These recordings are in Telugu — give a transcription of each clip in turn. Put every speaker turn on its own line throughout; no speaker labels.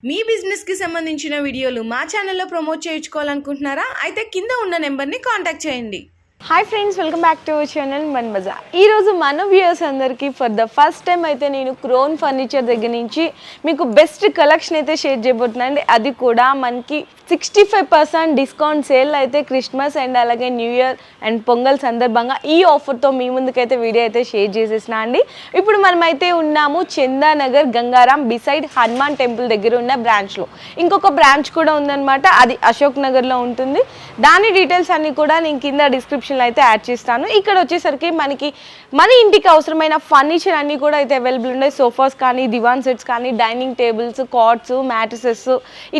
మీ బిజినెస్‌కి సంబంధించిన వీడియోలు మా ఛానల్‌లో ప్రమోట్ చేయించుకోవాలనుకుంటున్నారా? అయితే కింద ఉన్న నెంబర్‌ని కాంటాక్ట్ చేయండి.
Hi friends, welcome back to our channel Mann Bazar. ఈరోజు మన వ్యూయర్స్ అందరికీ ఫర్ ద ఫస్ట్ టైం అయితే నేను క్రోన్ ఫర్నిచర్ దగ్గర నుంచి మీకు బెస్ట్ కలెక్షన్ అయితే షేర్ చేయబోతున్నానండి. అది కూడా మనకి 65% డిస్కౌంట్ సేల్ అయితే క్రిస్మస్ అండ్ అలాగే న్యూ ఇయర్ అండ్ పొంగల్ సందర్భంగా ఈ ఆఫర్తో మీ ముందుకైతే వీడియో అయితే షేర్ చేసేసిన అండి. ఇప్పుడు మనమైతే ఉన్నాము చందానగర్ గంగారాం బిసైడ్ హనుమాన్ టెంపుల్ దగ్గర ఉన్న బ్రాంచ్లో. ఇంకొక బ్రాంచ్ కూడా ఉందన్నమాట, అది అశోక్ నగర్లో ఉంటుంది. దాని డీటెయిల్స్ అన్నీ కూడా నేను కింద డిస్క్రిప్షన్లో అయితే యాడ్ చేస్తాను. ఇక్కడ వచ్చేసరికి మనకి మన ఇంటికి అవసరమైన ఫర్నిచర్ అన్నీ కూడా అయితే అవైలబుల్ ఉన్నాయి. సోఫాస్ కానీ, దివాన్ సెట్స్ కానీ, డైనింగ్ టేబుల్స్, కాట్స్, మ్యాట్రసెస్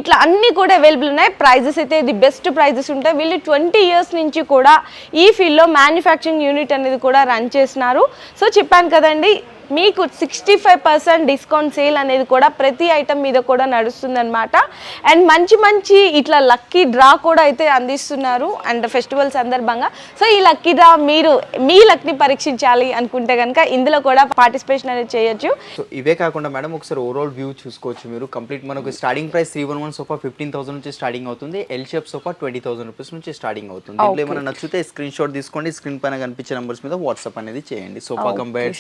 ఇట్లా అన్నీ కూడా అవైలబుల్ ఉన్నాయి. ప్రైజెస్ అయితే ఇది బెస్ట్ ప్రైజెస్ ఉంటాయి. వీళ్ళు 20 years నుంచి కూడా ఈ ఫీల్డ్లో మ్యానుఫ్యాక్చరింగ్ యూనిట్ అనేది కూడా రన్ చేస్తున్నారు. సో చెప్పాను కదండి, మీకు 65% డిస్కౌంట్ సేల్ అనేది కూడా ప్రతి ఐటమ్ మీద కూడా నడుస్తుందన్నమాట. అండ్ మంచి ఇట్లా లక్కీ డ్రా కూడా అయితే అందిస్తున్నారు అండ్ ఫెస్టివల్ సందర్భంగా. సో ఈ లక్కీ డ్రా మీరు మీ లక్ని పరీక్షించాలి అనుకుంటే కనుక ఇందులో కూడా పార్టిసిపేషన్ అనేది చేయొచ్చు.
సో ఇవే కాకుండా మేడం ఒకసారి ఓవరాల్ వ్యూ చూసుకోవచ్చు మీరు. కంప్లీట్ మనకు స్టార్టింగ్ ప్రైస్ 311 సోఫా 15,000 నుంచి స్టార్టింగ్ అవుతుంది. ఎల్ షేప్ సోఫా 20,000 రూపీస్ నుంచి స్టార్టింగ్ అవుతుంది. దీంట్లో ఏమైనా నచ్చితే స్క్రీన్ షాట్ తీసుకోండి, స్క్రీన్ పైన కనిపించే నెంబర్స్ మీద వాట్సాప్ అనేది చేయండి. Sofa combined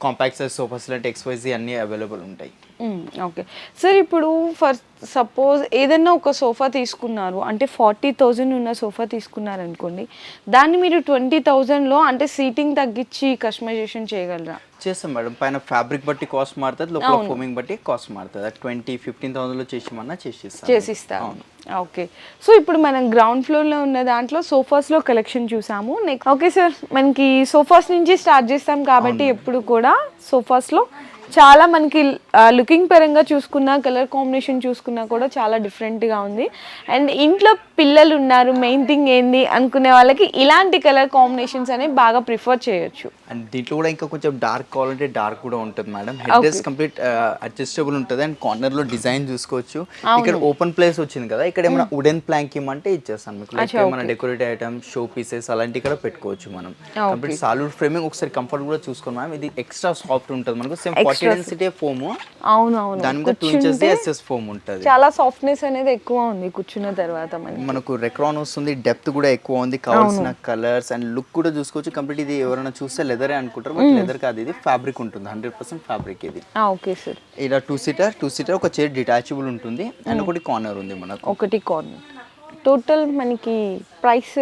compact size sofas లాంటి XYZ అన్నీ అవైలబుల్ ఉంటాయి.
ఓకే సార్, ఇప్పుడు ఫర్ సపోజ్ ఏదైనా ఒక సోఫా తీసుకున్నారు అంటే 40,000 ఉన్న సోఫా తీసుకున్నారు అనుకోండి, దాన్ని మీరు 20,000లో అంటే సీటింగ్ తగ్గించి కస్టమైజేషన్ చేయగలరా?
చేస్తాం మేడం. పైన ఫ్యాబ్రిక్ బట్టి కాస్ట్ మారుతుంది, లోపల ఫోమింగ్ బట్టి కాస్ట్ మారుతుంది. 15,000లో చేసిమన్నా చేసిస్తాం.
ఓకే, సో ఇప్పుడు మనం గ్రౌండ్ ఫ్లోర్లో ఉన్న దాంట్లో సోఫాస్లో కలెక్షన్ చూసాము. నెక్స్ట్ ఓకే సార్, మనకి సోఫాస్ నుంచి స్టార్ట్ చేస్తాం కాబట్టి ఎప్పుడు కూడా సోఫాస్లో చాలా మనకి లుకింగ్ పరంగా చూసుకున్నా, కలర్ కాంబినేషన్ చూసుకున్నా కూడా చాలా డిఫరెంట్గా ఉంది. అండ్ ఇంట్లో పిల్లలు ఉన్నారు, మెయిన్ థింగ్ ఏంది అనుకునే వాళ్ళకి ఇలాంటి కలర్ కాంబినేషన్స్ అనేవి బాగా ప్రిఫర్ చేయొచ్చు.
అండ్ దీంట్లో కూడా ఇంకా కొంచెం డార్క్ కావాలంటే డార్క్ కూడా ఉంటుంది madam. Head desk complete adjustable ఉంటుంది. అండ్ కార్నర్ లో డిజైన్ చూసుకోవచ్చు. ఇక్కడ ఓపెన్ ప్లేస్ వచ్చింది కదా, ఇక్కడ ఏమైనా వుడెన్ ప్లాంక్ ఇమ్మంటే ఇచ్చేస్తాను మీకు. లైక్ మన డెకరేటివ్ ఐటమ్స్, షో పీసెస్ అలాంటివి కూడా పెట్టుకోవచ్చు మనం. Complete solid framing. ఒకసారి కంఫర్ట్ కూడా చూసుకోండి మ్యామ్. ఇది ఎక్స్ట్రా సాఫ్ట్ ఉంటుంది మనకు. Same 40 density foam.
అవునవును,
దాని మీద 2 ఇంచెస్ SS ఫోమ్ ఉంటుంది.
చాలా సాఫ్ట్నెస్ అనేది ఎక్కువ ఉంది కూర్చున్న తర్వాత.
మనకు రెక్రాన్ వస్తుంది, డెప్త్ కూడా ఎక్కువ ఉంది. కావాల్సిన కలర్స్ అండ్ లుక్ కూడా చూసుకోవచ్చు. కంప్లీట్ ఇది ఎవరైనా చూస్తే లెదరే అనుకుంటారు, బట్ లెదర్ కాదు, ఇది ఫ్యాబ్రిక్ ఉంటుంది. 100% ఫ్యాబ్రిక్ ఇది.
ఓకే సార్,
ఇలా 2 సీటర్ ఒక చైర్ డిటాచబుల్ ఉంటుంది అండ్ ఒకటి కార్నర్ ఉంది మనకు.
ఒకటి కార్నర్. టోటల్ మనకి ప్రైస్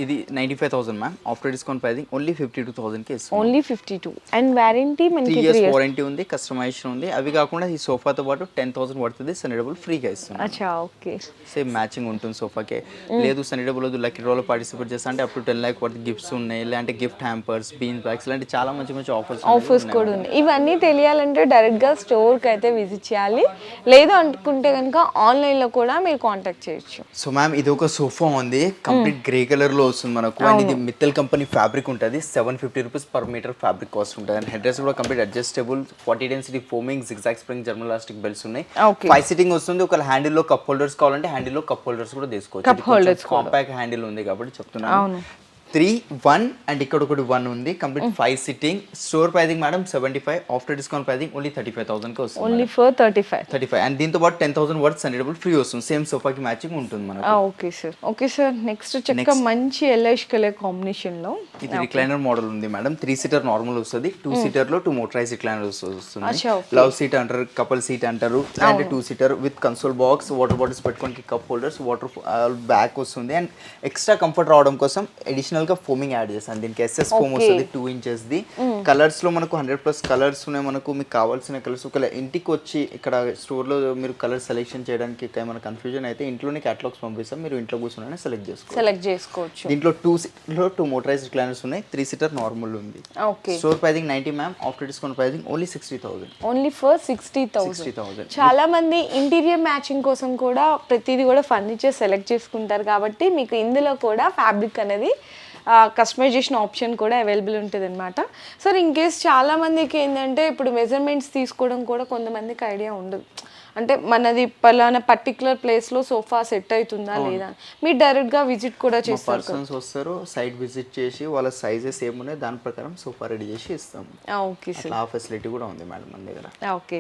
ఇది 95,000 ma'am. After discount pricing only 52,000కి ఇస్తాం.
ఓన్లీ 52. అండ్ వారంటీ మనకి
3 years వారంటీ ఉంది, కస్టమైజేషన్ ఉంది. అవి కాకుండా ఈ సోఫాతో పాటు 10,000 పడుతుంది సన్నిడబుల్ ఫ్రీగా ఇస్తాం.
అచ్చా, ఓకే.
సేమ్ మ్యాచింగ్ ఉంటుంది సోఫాకే. లేదు సన్నిడబుల్ వద్దు, లక్కీ డ్రాలో పార్టిసిపేట్ చేస్తా అంటే up to 10 lakh worth gifts ఉన్నాయి. లేదంటే గిఫ్ట్ హ్యాంపర్స్, బీన్ బ్యాగ్స్ లాంటి చాలా మంచి ఆఫర్స్
కూడా ఉన్నాయి. ఇవన్నీ తెలియాలంటే డైరెక్ట్గా స్టోర్కి అయితే విజిట్ చేయాలి. లేదు అనుకుంటే కనుక ఆన్లైన్లో కూడా మీరు కాంటాక్ట్ చేయొచ్చు.
సో మ్యామ్ ఇది ఒక సోఫా ఉంది, కంప్లీట్ గ్రే కలర్ లో వస్తుంది మనకు. అండ్ ఇది మిత్తల్ కంపెనీ ఫ్యాబ్రిక్ ఉంటుంది. 750 rupees per metre fabric cost ఉంటుంది. అండ్ హెడ్ రెస్ట్ కూడా complete adjustable, 40 density foaming, zigzag spring, German elastic belts ఉన్నాయి. 5 సిట్టింగ్ వస్తుంది. ఒక హ్యాండిల్ లో కప్ హోల్డర్స్ కావాలంటే హ్యాండిల్ లో కప్ హోల్డర్స్ కూడా తీసుకోవచ్చు. కాంపాక్ట్ హ్యాండిల్ ఉంది కాబట్టి చెప్తున్నాను. 3, 1 అండ్ ఇక్కడ ఒకటి 1 ఉంది. Complete 5 sitting. Store pricing madam 75. After discount pricing only 35,000 కి వస్తుంది.
Only for 35.
అండ్ దీంతో పాటు 10,000 వర్త్ సన్నిడబుల్ ఫ్రీ వస్తుంది. సేమ్ సోఫాకి మ్యాచింగ్ ఉంటుంది మనకు.
Okay sir. నెక్స్ట్ చక్కగా మంచి ఎల్లోయిష్ కలర్ కాంబినేషన్ లో
ఇది రిక్లైనర్ మోడల్ ఉంది మేడం. 3 సీటర్ నార్మల్ వస్తుంది. 2 సీటర్ లో 2 మోటరైజ్ రిక్లైనర్ వస్తుంది. లవ్ సీట్ అంటారు, కపుల్ సీట్ అంటారు. And 2 seater with console box, water bottles పెట్టుకోనికి కప్ హోల్డర్స్, వాటర్ బ్యాగ్ వస్తుంది. అండ్ ఎక్స్ట్రా కంఫర్ట్ రావడం కోసం అడిషనల్ గా ఫోమింగ్ యాడ్ చేస్తాను. దీనికి SS ఫోమ్ వస్తుంది 2 inches ది. కలర్స్ లో మనకు 100+ కలర్స్ ఉన్నాయి మనకు. మీకు కావాల్సిన కలర్స్ ఒకవేళ ఇంటికి వచ్చి ఇక్కడ స్టోర్ లో మీరు కలర్ సెలెక్షన్ చేయడానికి ఏమైనా కన్ఫ్యూజన్ అయితే ఇంట్లోనే క్యాటలాగ్స్ పంపిస్తాం, మీరు ఇంట్లో కూర్చొని సెలెక్ట్ చేసుకోవచ్చు. దీంట్లో 2 సీటర్ 2 మోటరైజ్ రిక్లైనర్స్ ఉన్నాయి. 3 సీటర్ నార్మల్ ఉంది. Store pricing 90 ma'am. After discount pricing only 60,000.
Only for 60,000. చాలా మంది ఇంటీరియర్ మ్యాచింగ్ కోసం కూడా ప్రతిదీ కూడా ఫర్నిచర్ సెలెక్ట్ చేసుకుంటారు కాబట్టి మీకు ఇందులో కూడా ఫ్యాబ్రిక్ అనేది కస్టమైజేషన్ ఆప్షన్ కూడా అవైలబుల్ ఉంటుంది అనమాట. సార్ ఇన్ కేస్ చాలామందికి ఏంటంటే ఇప్పుడు మెజర్మెంట్స్ తీసుకోవడం కూడా కొంతమందికి ఐడియా ఉండదు. అంటే మనది పలానా పర్టికులర్ ప్లేస్లో సోఫా సెట్ అవుతుందా లేదా మీరు డైరెక్ట్గా విజిట్ కూడా చేస్తారు.
పర్సన్స్ వస్తారు, సైట్ విజిట్ చేసి వాళ్ళ సైజెస్ ఏమున్నాయి దాని ప్రకారం సోఫా రెడీ చేసి ఇస్తాము.
ఓకే సార్,
ఆ ఫెసిలిటీ కూడా ఉంది మేడం మన దగ్గర.
ఓకే,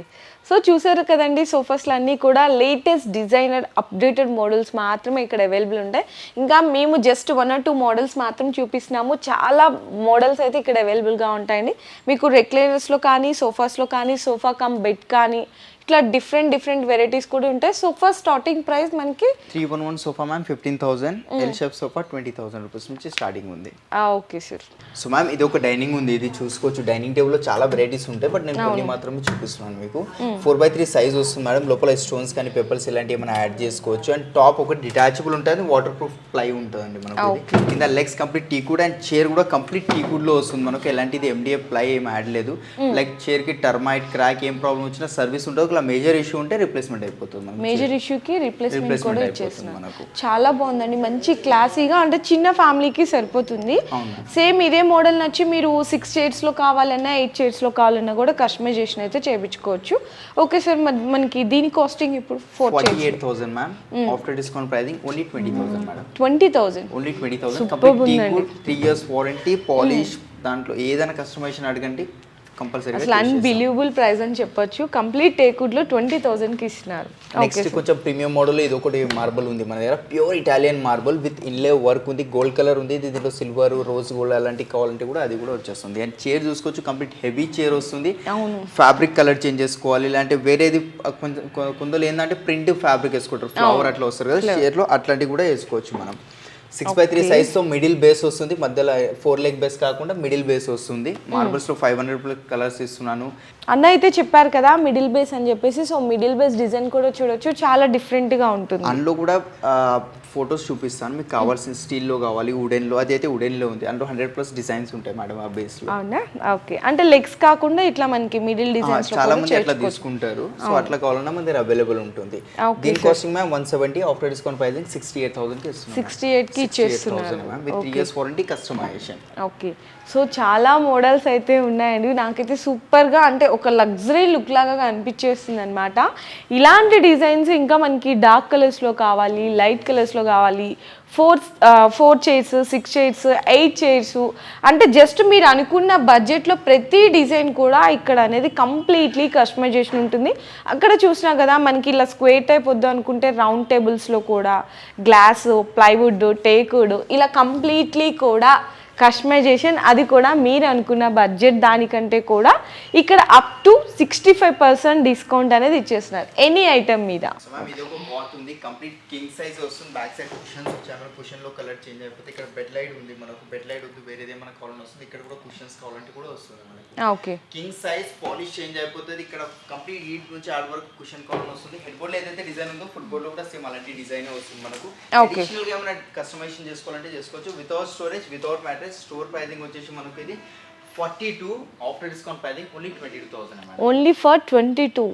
సో చూసారు కదండి, సోఫాస్లు అన్నీ కూడా లేటెస్ట్ డిజైనర్ అప్డేటెడ్ మోడల్స్ మాత్రమే ఇక్కడ అవైలబుల్ ఉంటాయి. ఇంకా మేము జస్ట్ 1 or 2 మోడల్స్ మాత్రం చూపిస్తున్నాము. చాలా మోడల్స్ అయితే ఇక్కడ అవైలబుల్గా ఉంటాయండి. మీకు రెక్లైనర్స్లో కానీ, సోఫాస్లో కానీ, సోఫా కమ్ బెడ్ కానీ, ఇట్లా డిఫరెంట్ వెరైటీస్ కూడా ఉంటాయి. సోఫా స్టార్టింగ్ ప్రైస్ మనకి
311 sofa ma'am 15,000, L shape sofa 20,000 rupees నుంచి స్టార్టింగ్ ఉంది.
Okay sir.
సో మ్యామ్ ఇది ఒక డైనింగ్ ఉంది, ఇది చూసుకోవచ్చు. డైనింగ్ టేబుల్ లో చాలా వెరైటీస్ ఉంటాయి, బట్ నేను కొన్ని మాత్రమే చూపిస్తున్నాను మీకు. 4x3 సైజ్ వస్తుంది మేడం. లోపల స్టోన్స్ కానీ పెపల్స్ ఇలాంటివి ఏమైనా యాడ్ చేసుకోవచ్చు. అండ్ టాప్ ఒక డిటాచబుల్ ఉంటుంది, వాటర్ ప్రూఫ్ ప్లై ఉంటుందండి మనకు. కింద లెగ్స్ కంప్లీట్ టీకుడ్ అండ్ చైర్ కూడా కంప్లీట్ టీకుడ్ లో వస్తుంది మనకు. ఎలాంటిది MDF ప్లై ఏం యాడ్ లేదు. లైక్ చైర్ కి టర్మైట్ క్రాక్ ఏం ప్రాబ్లం వచ్చినా సర్వీస్ ఉంటుంది. ఒకవేళ మేజర్ ఇష్యూ ఉంటే రిప్లేస్మెంట్ అయిపోతుంది.
మేజర్ ఇష్యూకి రిప్లేస్మెంట్ కూడా ఇచ్చేస్తున్నారు. చాలా బాగుందండి, మంచి క్లాసీగా, అంటే చిన్న ఫ్యామిలీకి సరిపోతుంది. సేమ్ ఇదే మోడల్ నచ్చి మీరు 6 chairs లో కావాలన్నా 8 chairs లో కావాలన్నా కూడా కస్టమైజేషన్ అయితే చేయించుకోవచ్చు. ఓకే సార్, మనకి దీని కాస్టింగ్ ఇప్పుడు
48,000 ma'am. After discount pricing only 20,000 madam.
20,000
only 20,000. Complete 3 years warranty, polish, దాంట్లో ఏదైనా కస్టమైజేషన్ అడగండి కంపల్సరీ.
అసలు అన్బిలీవబుల్ ప్రైస్ అని చెప్పొచ్చు. కంప్లీట్ టేక్వుడ్ లో 20,000 కి ఇస్తున్నారు.
నెక్స్ట్ కొంచెం ప్రీమియం మోడల్ ఇది ఒకటి మార్బల్ ఉంది మన దగ్గర. Pure Italian marble with inlay work ఉంది, గోల్డ్ కలర్ ఉంది. దీంట్లో సిల్వర్, రోజ్ గోల్డ్ అలాంటివి కావాలంటే కూడా అది కూడా వచ్చేస్తుంది. అండ్ చైర్ చూసుకోవచ్చు, కంప్లీట్ హెవీ చైర్ వస్తుంది. ఫ్యాబ్రిక్ కలర్ చేంజ్ చేసుకోవాలి, ఇలాంటి వేరేది కొందరు ఏంటంటే ప్రింట్ ఫ్యాబ్రిక్ వేసుకుంటారు, ఫ్లవర్ అట్లా వస్తారు కదా చైర్ లో, అట్లాంటివి కూడా వేసుకోవచ్చు మనం. 6x3 సైజ్ తో మిడిల్ బేస్ వస్తుంది, మధ్యలో 4 leg బేస్ కాకుండా మిడిల్ బేస్ వస్తుంది. మార్బల్స్ లో 500+ కలర్స్ ఇస్తున్నాను.
అన్న అయితే చెప్పారు కదా మిడిల్ బేస్ అని చెప్పేసి, సో మిడిల్ బేస్ డిజైన్ కూడా చూడొచ్చు, చాలా డిఫరెంట్ గా ఉంటుంది.
అందులో కూడా ఫొటోస్ చూపిస్తాను మీకు. కావాల్సిన స్టీల్లో కావాలి, వుడెన్ లో, అది అయితే వుడెన్ లో ఉంది. అందులో 100+ డిజైన్స్ ఉంటాయి మేడం ఆ బేస్ లో.
అవునా, ఓకే. అంటే లెగ్స్ కాకుండా ఇట్లా మనకి మిడిల్ డిజైన్స్
చాలా మంది అట్లా తీసుకుంటారు, సో అట్లా కావాలన్నా మన దగ్గర అవైలబుల్ ఉంటుంది. దీని costing ma'am 170, after discount pricing 68,000 కి ఇస్తున్నాం.
68 కి ఇచ్చేస్తున్నారు
with 3 years warranty, customisation.
Okay, so చాలా మోడల్స్ అయితే ఉన్నాయండి. నాకైతే సూపర్గా, అంటే ఒక లగ్జరీ లుక్ లాగా అనిపించేస్తుంది అనమాట. ఇలాంటి డిజైన్స్ ఇంకా మనకి డార్క్ కలర్స్లో కావాలి, లైట్ కలర్స్లో కావాలి, 4 chairs, 6 chairs, 8 chairs, అంటే జస్ట్ మీరు అనుకున్న బడ్జెట్లో ప్రతి డిజైన్ కూడా ఇక్కడ అనేది కంప్లీట్లీ కస్టమైజేషన్ ఉంటుంది. అక్కడ చూసినా కదా మనకి ఇలా స్క్వేర్ టైప్ వద్దు అనుకుంటే రౌండ్ టేబుల్స్లో కూడా గ్లాస్, ప్లైవుడ్, టేకుడ్ ఇలా కంప్లీట్లీ కూడా కస్టమైజేషన్, అది కూడా మీరు అనుకున్న బడ్జెట్ దానికంటే కూడా ఇక్కడ అప్ టు 65% డిస్కౌంట్ అనేది ఇచ్చేస్తున్నారు ఎనీ ఐటమ్ మీద.
ఇది ఒక బాత్ ఉంది, కంప్లీట్ కింగ్ సైజ్ వస్తుంది. బ్యాక్ సైడ్ కుషన్స్ వచ్చాయి, కుషన్ లో కలర్ చేంజ్ అయిపోతే. ఇక్కడ బెడ్ లైట్ ఉంది మనకు, బెడ్ లైట్ వద్దు వేరేది ఏమైనా కావాలని వస్తుంది. ఇక్కడ కూడా కుషన్స్ కావాలంటే కూడా వస్తుంది మనకి.
Okay,
king size polish change అయిపోతుంది. ఇక్కడ కంప్లీట్ హీట్ నుంచి ఆడ్ వరకు కుషన్ కావాలని వస్తుంది. హెడ్ బోర్డ్ లో ఏదైతే డిజైన్ ఉందో ఫుట్ బోర్డ్ లో కూడా సేమ్ అలాంటి డిజైన్ వస్తుంది మనకు. అడిషనల్ గా ఏమైనా కస్టమైజేషన్ చేసుకోవాలంటే చేసుకోవచ్చు. Without storage, without mattress. Store pricing వచ్చేసి మనకి ఇది 42, after discount pricing only 22,000.
Only for 22.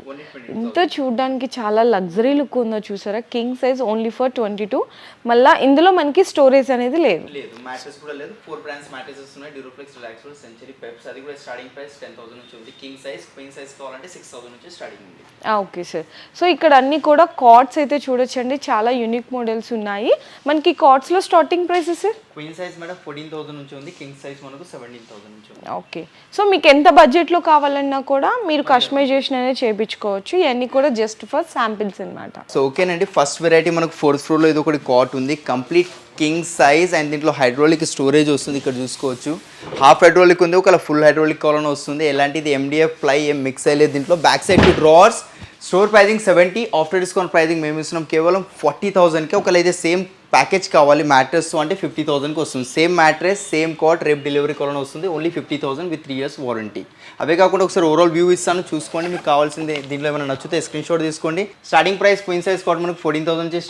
ఇంత చూడడానికి చాలా లగ్జరీ లుక్ ఉందో చూసారా. King size only for 22. మళ్ళీ ఇందులో మనకి స్టోరేజ్ అనేది లేదు.
మ్యాట్రెస్ కూడా లేదు. 4 brands మ్యాట్రెసెస్ ఉన్నాయి. Duroflex, Relaxful, Century, Peps. అది కూడా స్టార్టింగ్ ప్రైస్ 10,000 నుంచి ఉంది. కింగ్ సైజ్, క్వీన్ సైజ్ కావాలంటే 6,000 నుంచి స్టార్టింగ్ ఉంది.
ఓకే సార్, సో ఇక్కడ అన్ని కూడా కార్డ్స్ అయితే చూడొచ్చండి, చాలా యూనిక్ మోడల్స్ ఉన్నాయి. మనకి కార్డ్స్ లో starting prices
queen size madam 14,000 నుంచి ఉంది. కింగ్ సైజ్ మనకు 17,000 నుంచి ఉంది.
ఓకే, సో మీకు ఎంత బడ్జెట్లో కావాలన్నా కూడా మీరు కస్టమైజేషన్ అనేది చేయించుకోవచ్చు. ఇవన్నీ కూడా జస్ట్ ఫర్ శాంపిల్స్ అన్నమాట.
సో ఓకేనండి, ఫస్ట్ వెరైటీ మనకు 4th floor లో ఇది ఒకటి కాట్ ఉంది, కంప్లీట్ కింగ్ సైజ్. అండ్ దీంట్లో హైడ్రాలిక్ స్టోరేజ్ వస్తుంది, ఇక్కడ చూసుకోవచ్చు. హాఫ్ హైడ్రాలిక్ ఉంది, ఒకవేళ ఫుల్ హైడ్రాలిక్ కావాలని వస్తుంది. ఎలాంటిది MDF ప్లై ఏం మిక్స్ అయ్యలేదు దీంట్లో. బ్యాక్ సైడ్ కి drawers. Store pricing 70, after discount pricing మేము ఇస్తున్నాం కేవలం 40,000కి. ఒకవేళ అయితే సేమ్ ప్యాకేజ్ కావాలి మ్యాట్రెస్ అంటే 50,000కి వస్తుంది. సేమ్ మ్యాట్రెస్, సేమ్ కాట్, రేపు డెలివరీ కావాలని వస్తుంది. Only 50,000 with 3 years warranty. అవే కాకుండా ఒకసారి ఓవరాల్ వ్యూ ఇస్తాను, చూసుకోండి. మీకు కావాల్సింది దీంట్లో ఏమైనా నచ్చితే స్క్రీన్ షాట్ తీసుకోండి. Starting price queen size cot మనకు 14,000 నుంచి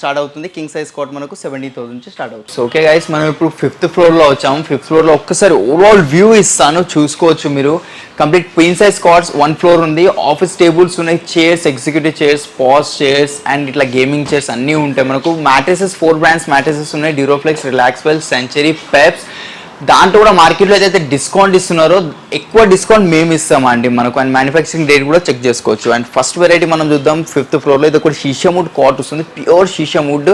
స్టార్ట్ అవుతుంది. కింగ్ సైజ్ కాట్ మనకు 70,000 నుంచి స్టార్ట్ అవుతుంది. సో ఓకే గైస్, మనం ఇప్పుడు 5th floor లో వచ్చాము. 5th floor లో ఒక్కసారి ఓవరాల్ వ్యూ ఇస్తాను, చూసుకోవచ్చు మీరు. Complete queen size cots 1 floor ఉంది. ఆఫీస్ టేబుల్స్ ఉన్నాయి, chairs, executive chairs, boss chairs and ఇట్లా గేమింగ్ చైర్స్ అన్నీ ఉంటాయి మనకు. మ్యాట్రెసెస్ 4 brands మ్యాట్రెసెస్ ఉన్నాయి. Duroflex, Relaxwell, Century, Peps. దాంట్లో కూడా మార్కెట్లో ఏదైతే డిస్కౌంట్ ఇస్తున్నారో ఎక్కువ డిస్కౌంట్ మేము ఇస్తామండి మనకు. అండ్ మ్యానుఫ్యాక్చరింగ్ డేట్ కూడా చెక్ చేసుకోవచ్చు. అండ్ ఫస్ట్ వెరైటీ మనం చూద్దాం 5th ఫ్లోర్లో. ఇది ఒక షీషా వుడ్ కాట్ వస్తుంది, ప్యూర్ షీషా వుడ్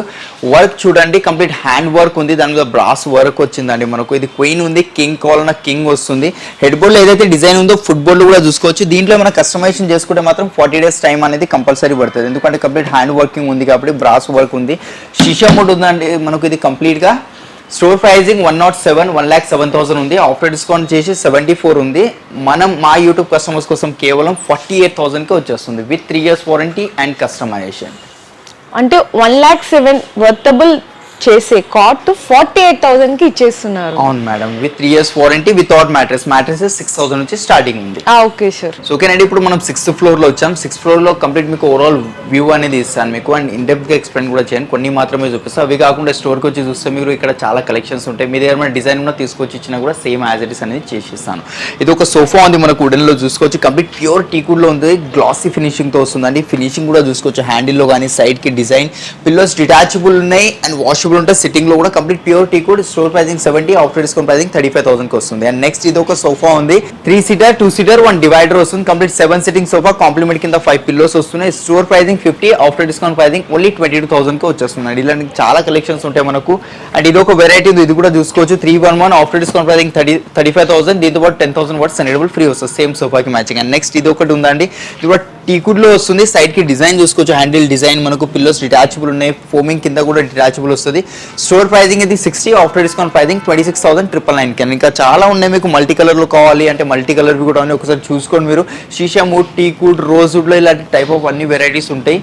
వర్క్ చూడండి, కంప్లీట్ హ్యాండ్ వర్క్ ఉంది, దాని మీద బ్రాస్ వర్క్ వచ్చిందండి మనకు. ఇది క్వీన్ ఉంది, కింగ్ కావాలన్న కింగ్ వస్తుంది. హెడ్ బోర్డ్లో ఏదైతే డిజైన్ ఉందో ఫుట్ బోర్డ్లో కూడా చూసుకోవచ్చు. దీంట్లో మనం కస్టమైజేషన్ చేసుకుంటే మాత్రం 40 days టైం అనేది కంపల్సరీ పడుతుంది, ఎందుకంటే కంప్లీట్ హ్యాండ్ వర్కింగ్ ఉంది కాబట్టి, బ్రాస్ వర్క్ ఉంది, షీషా వుడ్ ఉందండి మనకు. ఇది కంప్లీట్గా స్టోర్ ప్రైజింగ్ 107, 1,07,000 ఉంది. ఆఫ్టర్ డిస్కౌంట్ చేసి 74 ఉంది. మనం మా యూట్యూబ్ కస్టమర్స్ కోసం కేవలం 48,000కి వచ్చేస్తుంది with 3 years warranty and customisation.
అంటే 1,07,000 వర్తబుల్ చేసే కాట్ 48,000కి ఇచ్చేస్తున్నారు.
అవును madam, with 3 years warranty without mattress. Mattress 6,000 నుంచి స్టార్టింగ్ ఉంది.
Okay sir.
సో ఓకేనండి, ఇప్పుడు మనం 6th ఫ్లోర్లో వచ్చాం. 6th ఫ్లోర్లో కంప్లీట్ మీకు ఓవరాల్ వ్యూ అనేది ఇస్తాను మీకు. అండ్ ఇండెప్త్గా ఎక్స్ప్లెయిన్ కూడా చేయండి, కొన్ని మాత్రమే చూపిస్తాను. అవి కాకుండా స్టోర్కి వచ్చి చూస్తే మీరు ఇక్కడ చాలా కలెక్షన్స్ ఉంటాయి. మీ దగ్గర డిజైన్ కూడా తీసుకొచ్చి ఇచ్చినా కూడా సేమ్ యాజ్ ఇట్ ఇస్ అనేది చేసిస్తాను. ఇది ఒక సోఫా ఉంది మనకు వుడెన్లో చూసుకోవచ్చు, కంప్లీట్ ప్యూర్ టీకుడ్లో ఉంది, గ్లాసీ ఫినిషింగ్తో వస్తుందండి. ఫినిషింగ్ కూడా చూసుకోవచ్చు, హ్యాండిల్లో కానీ సైడ్కి డిజైన్. పిల్లోస్ డిటాచబుల్ ఉన్నాయి అండ్ వాషబుల్ ఉంటుంది. సిట్టింగ్ లో కూడా complete pure teakwood. Store pricing 70, after discount pricing 35,000కి వస్తుంది. అండ్ నెక్స్ట్ ఇది ఒక సోఫా ఉంది, 3 seater, 2 seater, 1 divider వస్తుంది. కంప్లీట్ 7 sitting సోఫా, కాంప్లిమెంట్ కింద 5 పిల్లోస్ వస్తున్నాయి. Store pricing 50, after discount pricing only 22,000కి వచ్చేస్తుంది. ఇలాంటి చాలా కలెక్షన్స్ ఉంటాయి మనకు. అండ్ ఇది ఒక వెరైటీ ఉంది, ఇది కూడా చూసుకోవచ్చు. 311, ఆఫ్టర్ డిస్కౌంట్ ప్రైజింగ్ 35,000. దీంతో పాటు 10,000 వాట్స్ ఎనేబుల్ ఫ్రీ వస్తుంది సేమ్ సోఫాకి మ్యాచింగ్. అండ్ నెక్స్ట్ ఇది ఒకటి ఉందండి, ఇది కూడా టీకుడ్ లో వస్తుంది. సైడ్ కి డిజైన్ చూసుకోవచ్చు, హ్యాండిల్ డిజైన్ మనకు. పిల్లోస్ డిటాచబుల్ ఉన్నాయి, ఫోమింగ్ కింద కూడా డిటాచబుల్ వస్తుంది. స్టోర్ ప్రైజింగ్ ఇది 60, ఆఫ్టర్ డిస్కౌంట్ ప్రైజింగ్ 26,999. ఇంకా చాలా ఉన్నాయి మీకు. మల్టీ కలర్ లో కావాలి అంటే మల్టీ కలర్ కూడా ఉన్నాయి, ఒకసారి చూసుకోండి మీరు. షీషా వుడ్, టీకుడ్, రోజ్ వుడ్ లో ఇలాంటి టైప్ ఆఫ్ అన్ని వెరైటీస్ ఉంటాయి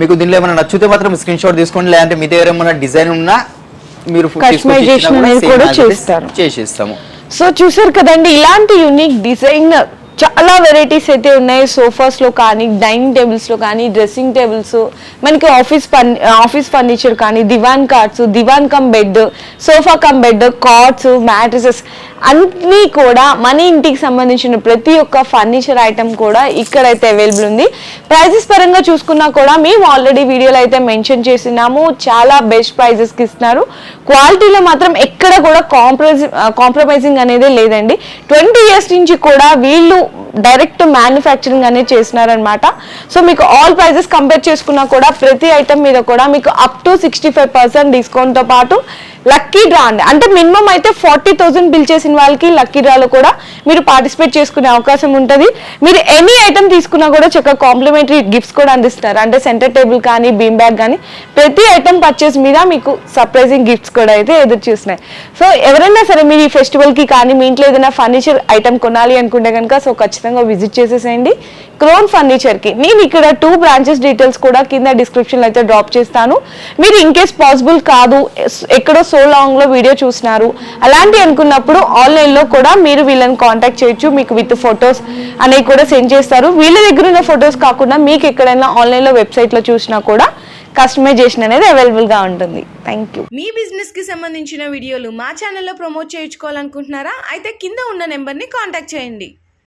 మీకు. దీనిలో ఏమైనా నచ్చితే మాత్రం స్క్రీన్ షాట్ తీసుకోండి, లేదంటే మీ దగ్గర ఏమైనా డిజైన్ ఉన్నా మీరు
కస్టమైజేషన్ అనేది కూడా
చేసిస్తాము.
సో చూసారు కదండి, ఇలాంటి యూనిక్ డిజైన్ చాలా వెరైటీస్ అయితే ఉన్నాయి. సోఫాస్లో కానీ, డైనింగ్ టేబుల్స్లో కానీ, డ్రెస్సింగ్ టేబుల్స్, మనకి ఆఫీస్ ఫర్నిచర్ కానీ, దివాన్ కార్డ్స్, divan cum bed, sofa cum bed, కార్డ్స్, మ్యాట్రసెస్ అన్నీ కూడా మన ఇంటికి సంబంధించిన ప్రతి ఒక్క ఫర్నిచర్ ఐటమ్ కూడా ఇక్కడైతే అవైలబుల్ ఉంది. ప్రైజెస్ పరంగా చూసుకున్నా కూడా మేము ఆల్రెడీ వీడియోలో అయితే మెన్షన్ చేసినాము, చాలా బెస్ట్ ప్రైజెస్కి ఇస్తున్నారు. క్వాలిటీలో మాత్రం ఎక్కడ కూడా కాంప్రమైజింగ్ అనేది లేదండి. 20 years నుంచి కూడా వీళ్ళు డైరెక్ట్ మ్యానుఫ్యాక్చరింగ్ అనేది చేసినారనమాట. సో మీకు ఆల్ ప్రైజెస్ కంపేర్ చేసుకున్నా కూడా ప్రతి ఐటమ్ మీద కూడా మీకు అప్ టు 65% డిస్కౌంట్తో పాటు లక్కీ డ్రా అండి. అంటే మినిమం అయితే 40,000 బిల్ చేసిన వాళ్ళకి లక్కీ డ్రాలో కూడా మీరు పార్టిసిపేట్ చేసుకునే అవకాశం ఉంటుంది. మీరు ఎనీ ఐటమ్ తీసుకున్నా కూడా చక్కగా కాంప్లిమెంటరీ గిఫ్ట్స్ కూడా అందిస్తారు. అంటే సెంటర్ టేబుల్ కానీ, బీమ్ బ్యాగ్ కానీ, ప్రతి ఐటమ్ పర్చేస్ మీద మీకు సర్ప్రైజింగ్ గిఫ్ట్స్ కూడా అయితే ఎదురు చూస్తున్నాయి. సో ఎవరైనా సరే మీరు ఈ ఫెస్టివల్కి కానీ, మీ ఇంట్లో ఏదైనా ఫర్నిచర్ ఐటమ్ కొనాలి అనుకుంటే కనుక సో ఖచ్చితంగా విజిట్ చేసేసేయండి క్రోన్ ఫర్నిచర్కి. నేను ఇక్కడ 2 branches డీటెయిల్స్ కూడా కింద డిస్క్రిప్షన్లో అయితే డ్రాప్ చేస్తాను. మీరు ఇన్ కేస్ పాసిబుల్ కాదు, ఎక్కడో సో లాంగ్లో వీడియో చూసినారు అలాంటి అనుకున్నప్పుడు ఆన్లైన్లో కూడా మీరు వీళ్ళని కాంటాక్ట్ చేయొచ్చు. మీకు విత్ ఫొటోస్ అనేవి కూడా సెండ్ చేస్తారు. వీళ్ళ దగ్గర ఉన్న ఫొటోస్ కాకుండా మీకు ఎక్కడైనా ఆన్లైన్లో వెబ్సైట్లో చూసినా కూడా కస్టమైజేషన్ అనేది అవైలబుల్గా ఉంటుంది. Thank you.
మీ బిజినెస్కి సంబంధించిన వీడియోలు మా ఛానల్లో ప్రమోట్ చేయించుకోవాలనుకుంటున్నారా? అయితే కింద ఉన్న నెంబర్ని కాంటాక్ట్ చేయండి.